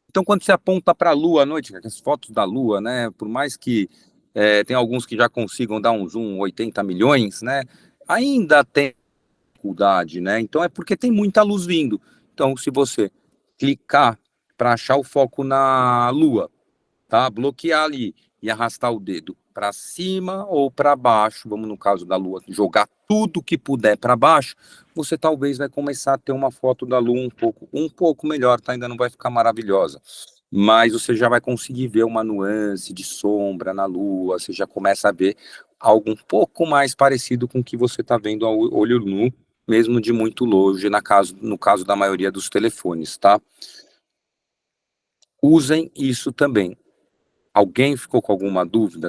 Então, quando você aponta para a Lua à noite, as fotos da Lua, né, por mais que tem alguns que já consigam dar um zoom 80 milhões, né, ainda tem dificuldade, né? Então é porque tem muita luz vindo. Então, se você clicar para achar o foco na Lua, tá? Bloquear ali e arrastar o dedo para cima ou para baixo, vamos no caso da Lua, jogar tudo que puder para baixo, você talvez vai começar a ter uma foto da Lua um pouco melhor, tá? Ainda não vai ficar maravilhosa, mas você já vai conseguir ver uma nuance de sombra na Lua, você já começa a ver algo um pouco mais parecido com o que você está vendo ao olho nu, mesmo de muito longe, no caso da maioria dos telefones, tá? Usem isso também. Alguém ficou com alguma dúvida?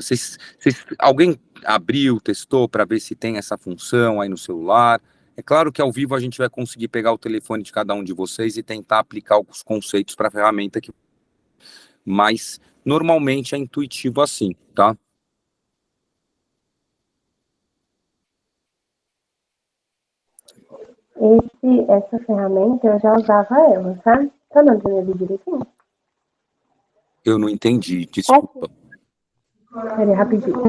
Alguém abriu, testou para ver se tem essa função aí no celular? É claro que ao vivo a gente vai conseguir pegar o telefone de cada um de vocês e tentar aplicar os conceitos para a ferramenta aqui. Mas normalmente é intuitivo assim, tá? Essa ferramenta eu já usava ela, sabe? Tá dando pra ver direitinho? Eu não entendi, desculpa. Peraí, rapidinho.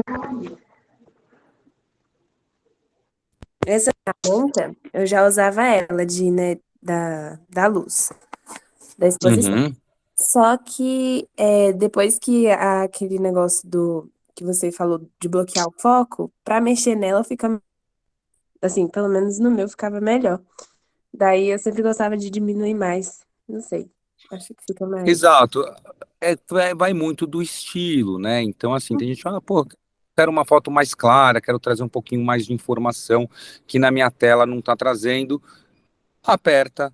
Essa ferramenta, eu já usava ela né, da luz, da exposição. Uhum. Só que depois que aquele negócio que você falou de bloquear o foco, para mexer nela fica, assim, pelo menos no meu ficava melhor. Daí eu sempre gostava de diminuir mais. Não sei, acho que fica mais. Exato. Vai muito do estilo, né? Então, assim, tem gente que fala, pô, quero uma foto mais clara, quero trazer um pouquinho mais de informação que na minha tela não está trazendo. Aperta,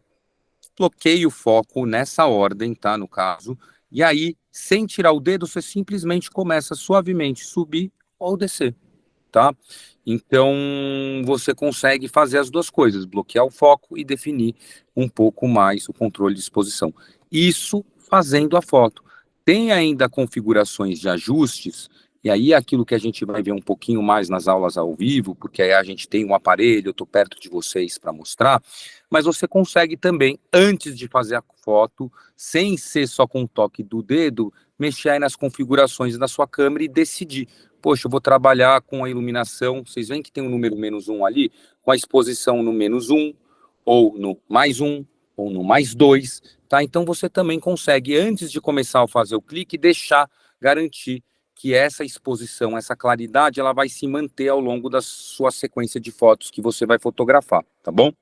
bloqueia o foco nessa ordem, tá? No caso. E aí, sem tirar o dedo, você simplesmente começa suavemente subir ou descer, tá? Então, você consegue fazer as duas coisas, bloquear o foco e definir um pouco mais o controle de exposição. Isso fazendo a foto. Tem ainda configurações de ajustes, e aí é aquilo que a gente vai ver um pouquinho mais nas aulas ao vivo, porque aí a gente tem um aparelho, eu estou perto de vocês para mostrar, mas você consegue também, antes de fazer a foto, sem ser só com o toque do dedo, mexer aí nas configurações da sua câmera e decidir. Poxa, eu vou trabalhar com a iluminação, vocês veem que tem um número -1 ali, com a exposição no -1, ou no +1, ou no +2, tá? Então você também consegue, antes de começar a fazer o clique, garantir que essa exposição, essa claridade, ela vai se manter ao longo da sua sequência de fotos que você vai fotografar, tá bom?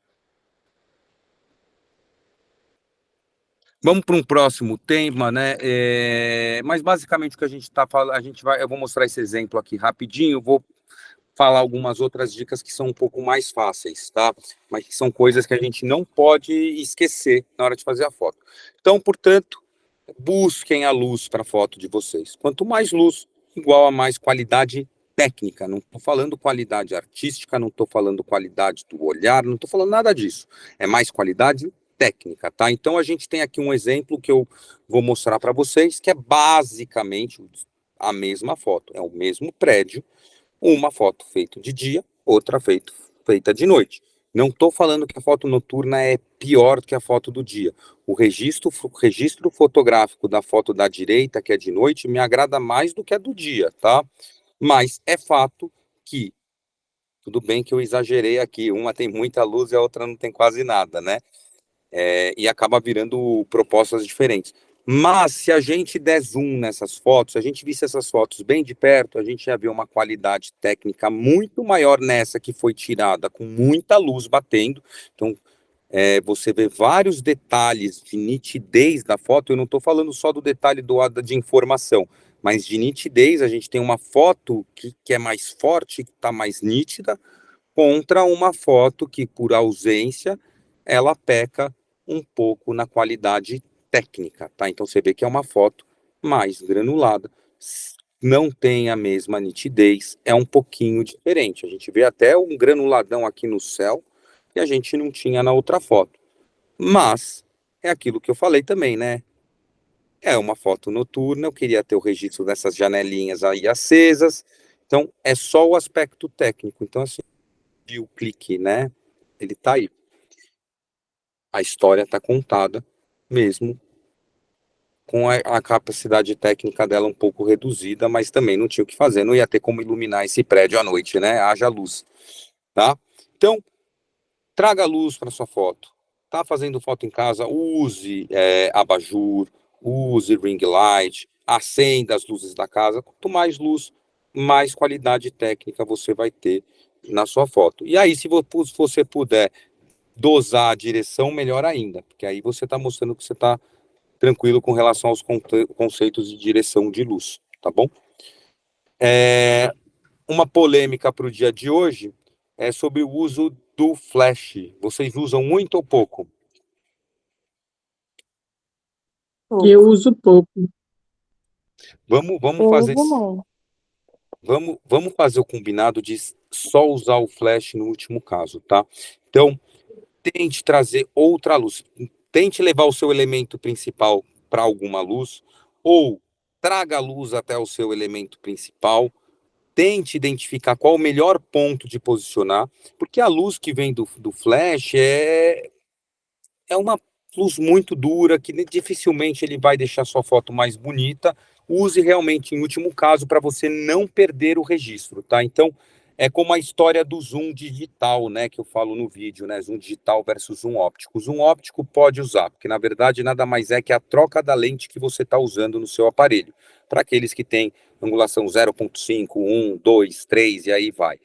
Vamos para um próximo tema, né? Mas basicamente o que a gente está falando, eu vou mostrar esse exemplo aqui rapidinho, vou falar algumas outras dicas que são um pouco mais fáceis, tá? Mas que são coisas que a gente não pode esquecer na hora de fazer a foto. Então, portanto, busquem a luz para a foto de vocês. Quanto mais luz, igual a mais qualidade técnica. Não estou falando qualidade artística, não estou falando qualidade do olhar, não estou falando nada disso. É mais qualidade técnica, tá? Então, a gente tem aqui um exemplo que eu vou mostrar para vocês, que é basicamente a mesma foto. É o mesmo prédio, uma foto feita de dia, outra feita de noite. Não estou falando que a foto noturna é pior do que a foto do dia. O registro fotográfico da foto da direita, que é de noite, me agrada mais do que a do dia, tá? Mas é fato que, tudo bem que eu exagerei aqui, uma tem muita luz e a outra não tem quase nada, né? E acaba virando propostas diferentes. Mas se a gente der zoom nessas fotos, se a gente visse essas fotos bem de perto, a gente ia ver uma qualidade técnica muito maior nessa que foi tirada com muita luz batendo. Então, você vê vários detalhes de nitidez da foto. Eu não estou falando só do detalhe de informação, mas de nitidez. A gente tem uma foto que é mais forte, que está mais nítida, contra uma foto que, por ausência, ela peca um pouco na qualidade técnica, tá? Então você vê que é uma foto mais granulada, não tem a mesma nitidez, é um pouquinho diferente. A gente vê até um granuladão aqui no céu que a gente não tinha na outra foto. Mas é aquilo que eu falei também, né? É uma foto noturna, eu queria ter o registro dessas janelinhas aí acesas. Então é só o aspecto técnico. Então assim, o clique, né? Ele tá aí. A história está contada, mesmo com a capacidade técnica dela um pouco reduzida, mas também não tinha o que fazer, não ia ter como iluminar esse prédio à noite, né? Haja luz, tá? Então, traga luz para sua foto. Tá fazendo foto em casa, use abajur, use ring light, acenda as luzes da casa. Quanto mais luz, mais qualidade técnica você vai ter na sua foto. E aí, se você puder dosar a direção, melhor ainda, porque aí você está mostrando que você está tranquilo com relação aos conceitos de direção de luz, tá bom? Uma polêmica para o dia de hoje é sobre o uso do flash. Vocês usam muito ou pouco? Eu uso pouco. Vamos Eu fazer uso muito. vamos fazer o combinado de só usar o flash no último caso, tá? Então, tente trazer outra luz. Tente levar o seu elemento principal para alguma luz, ou traga a luz até o seu elemento principal. Tente identificar qual o melhor ponto de posicionar, porque a luz que vem do flash é uma luz muito dura, que dificilmente ele vai deixar sua foto mais bonita. Use realmente, em último caso, para você não perder o registro, tá? Então, é como a história do zoom digital, né, que eu falo no vídeo, né, zoom digital versus zoom óptico. O zoom óptico pode usar, porque na verdade nada mais é que a troca da lente que você está usando no seu aparelho. Para aqueles que têm angulação 0.5, 1, 2, 3 e aí vai.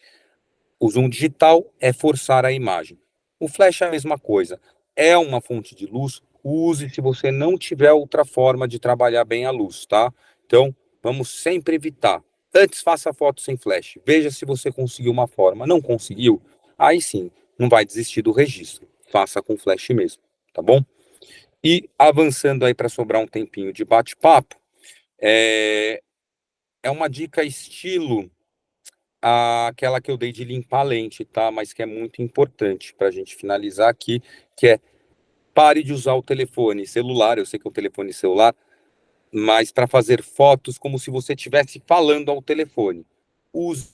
O zoom digital é forçar a imagem. O flash é a mesma coisa. É uma fonte de luz, use se você não tiver outra forma de trabalhar bem a luz, tá? Então, vamos sempre evitar. Antes, faça foto sem flash. Veja se você conseguiu uma forma. Não conseguiu? Aí sim, não vai desistir do registro. Faça com flash mesmo, tá bom? E avançando aí para sobrar um tempinho de bate-papo, é uma dica estilo aquela que eu dei de limpar a lente, tá? Mas que é muito importante para a gente finalizar aqui, que é pare de usar o telefone celular, eu sei que é um telefone celular, mas para fazer fotos como se você estivesse falando ao telefone. Use,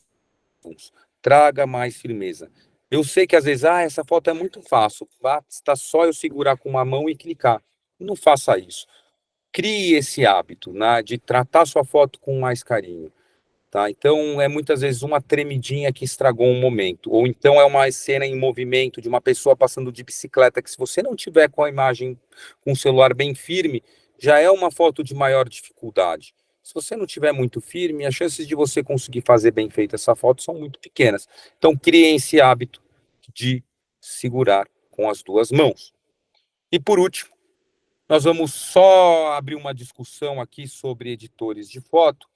traga mais firmeza. Eu sei que às vezes, essa foto é muito fácil, basta só eu segurar com uma mão e clicar. Não faça isso. Crie esse hábito, né, de tratar sua foto com mais carinho. Tá? Então, é muitas vezes uma tremidinha que estragou um momento, ou então é uma cena em movimento de uma pessoa passando de bicicleta, que se você não tiver com a imagem, com o celular bem firme, já é uma foto de maior dificuldade. Se você não tiver muito firme, as chances de você conseguir fazer bem feita essa foto são muito pequenas. Então, criem esse hábito de segurar com as duas mãos. E por último, nós vamos só abrir uma discussão aqui sobre editores de foto,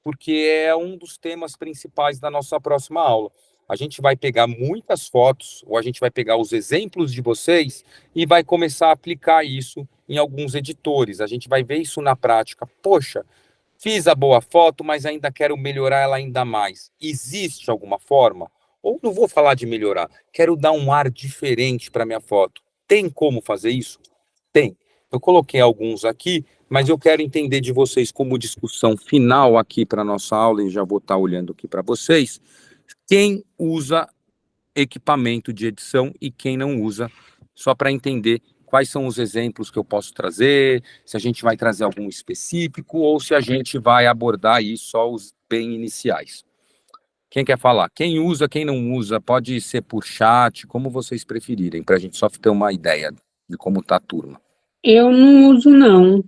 porque é um dos temas principais da nossa próxima aula. A gente vai pegar muitas fotos, ou a gente vai pegar os exemplos de vocês e vai começar a aplicar isso em alguns editores. A gente vai ver isso na prática. Poxa, fiz a boa foto, mas ainda quero melhorar ela ainda mais. Existe alguma forma? Ou não vou falar de melhorar, quero dar um ar diferente para minha foto. Tem como fazer isso? Tem. Eu coloquei alguns aqui, mas eu quero entender de vocês como discussão final aqui para a nossa aula, e já vou estar olhando aqui para vocês, quem usa equipamento de edição e quem não usa, só para entender quais são os exemplos que eu posso trazer, se a gente vai trazer algum específico ou se a gente vai abordar aí só os bem iniciais. Quem quer falar? Quem usa, quem não usa, pode ser por chat, como vocês preferirem, para a gente só ter uma ideia de como está a turma. Eu não uso, não.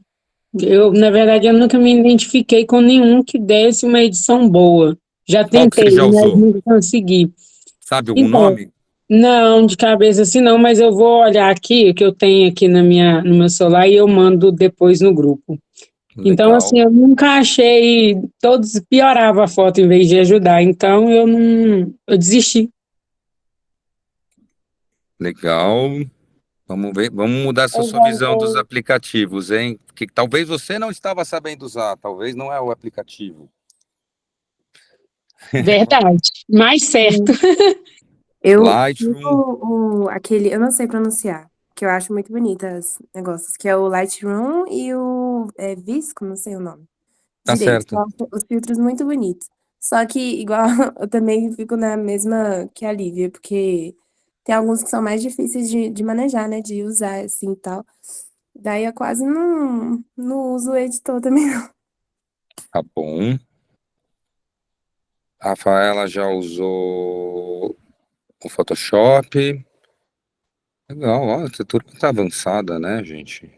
Na verdade, eu nunca me identifiquei com nenhum que desse uma edição boa. Já Qual que tentei, você já mas usou? nunca consegui. Sabe algum Então, nome? não, de cabeça assim não, mas eu vou olhar aqui, o que eu tenho aqui no meu celular, e eu mando depois no grupo. Então, Legal, assim, eu nunca achei, todos pioravam a foto em vez de ajudar, então eu desisti. legal. Vamos ver, vamos mudar essa Eu sua já visão dos usei. aplicativos, hein? Que talvez você não estava sabendo usar, talvez não é o aplicativo. Verdade, mais certo. Eu uso Lightroom, aquele, eu não sei pronunciar, que eu acho muito bonitas negócios, que é o Lightroom e o Visco, não sei o nome tá direito. certo. Eu acho os filtros muito bonitos. Só que, igual, eu também fico na mesma que a Lívia, porque tem alguns que são mais difíceis de manejar, né? De usar, assim, e tal. Daí eu quase não uso o editor também, não. Tá bom. A Rafaela já usou o Photoshop. Legal, ó, essa turma tá avançada, né, gente?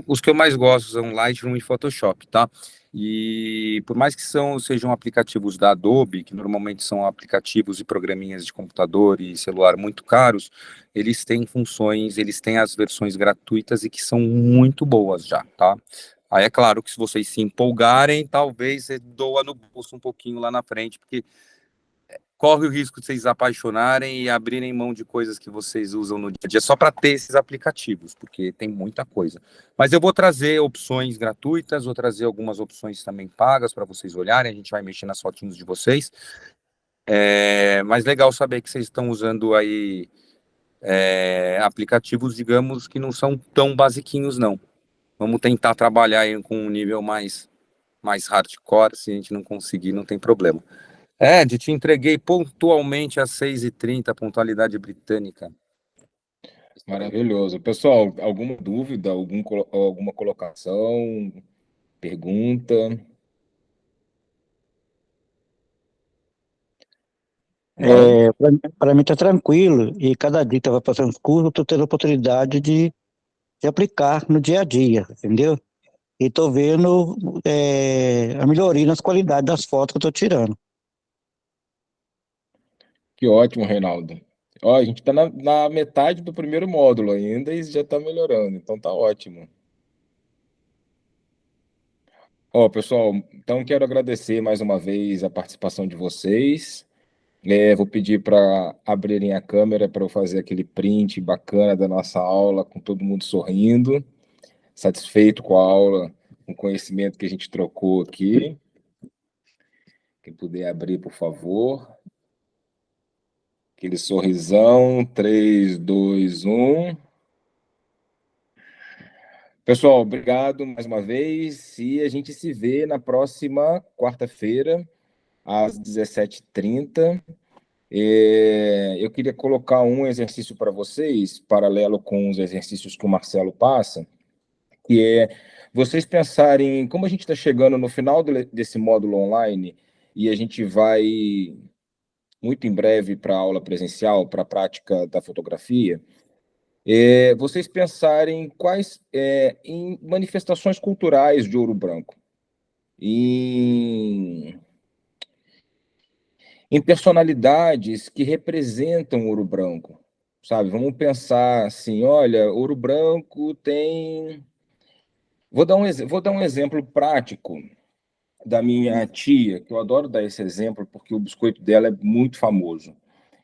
Os que eu mais gosto são Lightroom e Photoshop, tá? E por mais que sejam aplicativos da Adobe, que normalmente são aplicativos e programinhas de computador e celular muito caros, eles têm funções, eles têm as versões gratuitas e que são muito boas já, tá? Aí é claro que se vocês se empolgarem, talvez você doa no bolso um pouquinho lá na frente, porque corre o risco de vocês apaixonarem e abrirem mão de coisas que vocês usam no dia a dia só para ter esses aplicativos, porque tem muita coisa. Mas eu vou trazer opções gratuitas, vou trazer algumas opções também pagas para vocês olharem, a gente vai mexer nas fotinhos de vocês. Mas legal saber que vocês estão usando aí aplicativos, digamos, que não são tão basiquinhos, não. Vamos tentar trabalhar aí com um nível mais hardcore, se a gente não conseguir, não tem problema. Ed, te entreguei pontualmente às 6h30, pontualidade britânica. Maravilhoso. Pessoal, alguma dúvida, alguma colocação, pergunta? Não? Para mim tá tranquilo, e cada dia que eu vou passando os cursos, eu tô tendo a oportunidade de aplicar no dia a dia, entendeu? E tô vendo a melhoria nas qualidades das fotos que eu tô tirando. Que ótimo, Reinaldo. Ó, a gente está na metade do primeiro módulo ainda e já está melhorando, então tá ótimo. Ó, pessoal, então quero agradecer mais uma vez a participação de vocês. Vou pedir para abrirem a câmera para eu fazer aquele print bacana da nossa aula, com todo mundo sorrindo, satisfeito com a aula, com o conhecimento que a gente trocou aqui. Quem puder abrir, por favor. Aquele sorrisão, 3, 2, 1. Pessoal, obrigado mais uma vez e a gente se vê na próxima quarta-feira, às 17h30. Eu queria colocar um exercício para vocês, paralelo com os exercícios que o Marcelo passa, que é vocês pensarem, como a gente está chegando no final desse módulo online e a gente vai muito em breve para a aula presencial, para a prática da fotografia, vocês pensarem em manifestações culturais de Ouro Branco, em personalidades que representam Ouro Branco, sabe? Vamos pensar assim, olha, Ouro Branco tem... Vou dar um exemplo prático da minha tia, que eu adoro dar esse exemplo, porque o biscoito dela é muito famoso.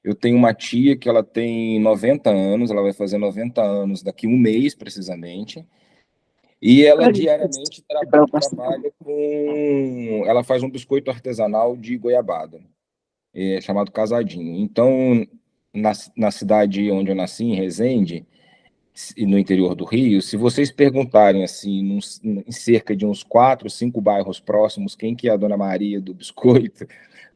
Eu tenho uma tia que ela tem 90 anos, ela vai fazer 90 anos daqui um mês, precisamente, e ela diariamente trabalha com... Ela faz um biscoito artesanal de goiabada, chamado Casadinho. Então, na cidade onde eu nasci, em Resende, no interior do Rio, se vocês perguntarem assim, em cerca de uns 4, 5 bairros próximos, quem que é a Dona Maria do biscoito,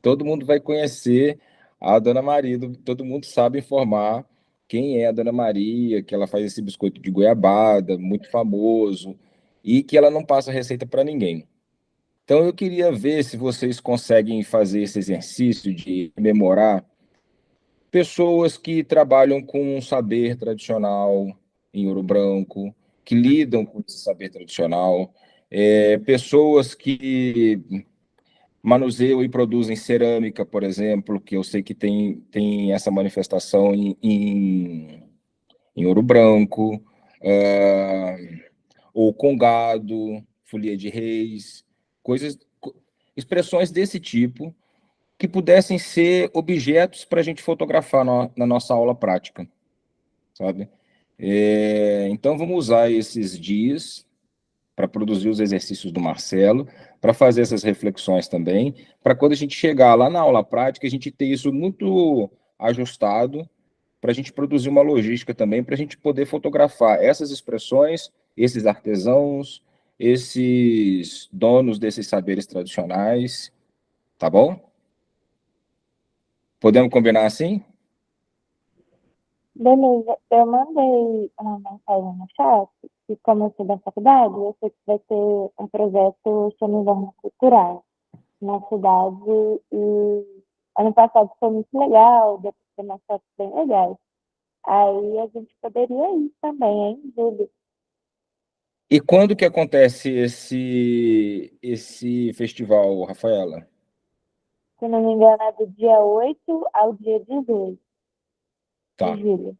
todo mundo vai conhecer a Dona Maria, todo mundo sabe informar quem é a Dona Maria, que ela faz esse biscoito de goiabada, muito famoso, e que ela não passa receita para ninguém. Então, eu queria ver se vocês conseguem fazer esse exercício de rememorar pessoas que trabalham com um saber tradicional em Ouro Branco, que lidam com esse saber tradicional, pessoas que manuseiam e produzem cerâmica, por exemplo, que eu sei que tem essa manifestação em Ouro Branco, ou congado, folia de reis, expressões desse tipo, que pudessem ser objetos para a gente fotografar na nossa aula prática, sabe? Então, vamos usar esses dias para produzir os exercícios do Marcelo, para fazer essas reflexões também, para quando a gente chegar lá na aula prática, a gente ter isso muito ajustado, para a gente produzir uma logística também, para a gente poder fotografar essas expressões, esses artesãos, esses donos desses saberes tradicionais, tá bom? Podemos combinar assim? Beleza, eu mandei uma mensagem no chat que, como eu sou da faculdade, eu sei que vai ter um projeto sobre inverno cultural na cidade e ano passado foi muito legal, deu para ter umas fotos bem legais. Aí a gente poderia ir também, hein, Júlio? E quando que acontece esse festival, Rafaela? Se não me engano, é do dia 8 ao dia 18 Tá, de julho.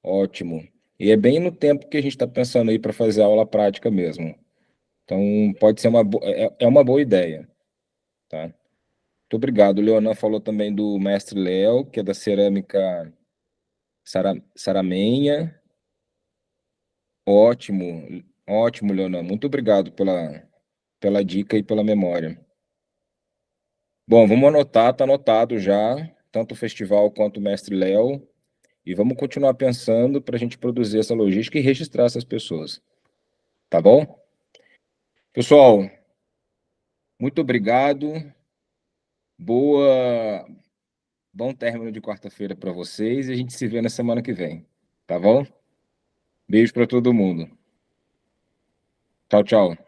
ótimo. E é bem no tempo que a gente está pensando aí para fazer a aula prática mesmo. Então, pode ser uma boa ideia, tá? Muito obrigado. O Leonan falou também do mestre Léo, que é da cerâmica Saramenha. Ótimo, ótimo, Leonan. Muito obrigado pela dica e pela memória. Bom, vamos anotar, tá anotado já, tanto o festival quanto o mestre Léo, e vamos continuar pensando para a gente produzir essa logística e registrar essas pessoas. Tá bom? Pessoal, muito obrigado. Bom término de quarta-feira para vocês e a gente se vê na semana que vem. Tá bom? Beijo para todo mundo. Tchau, tchau.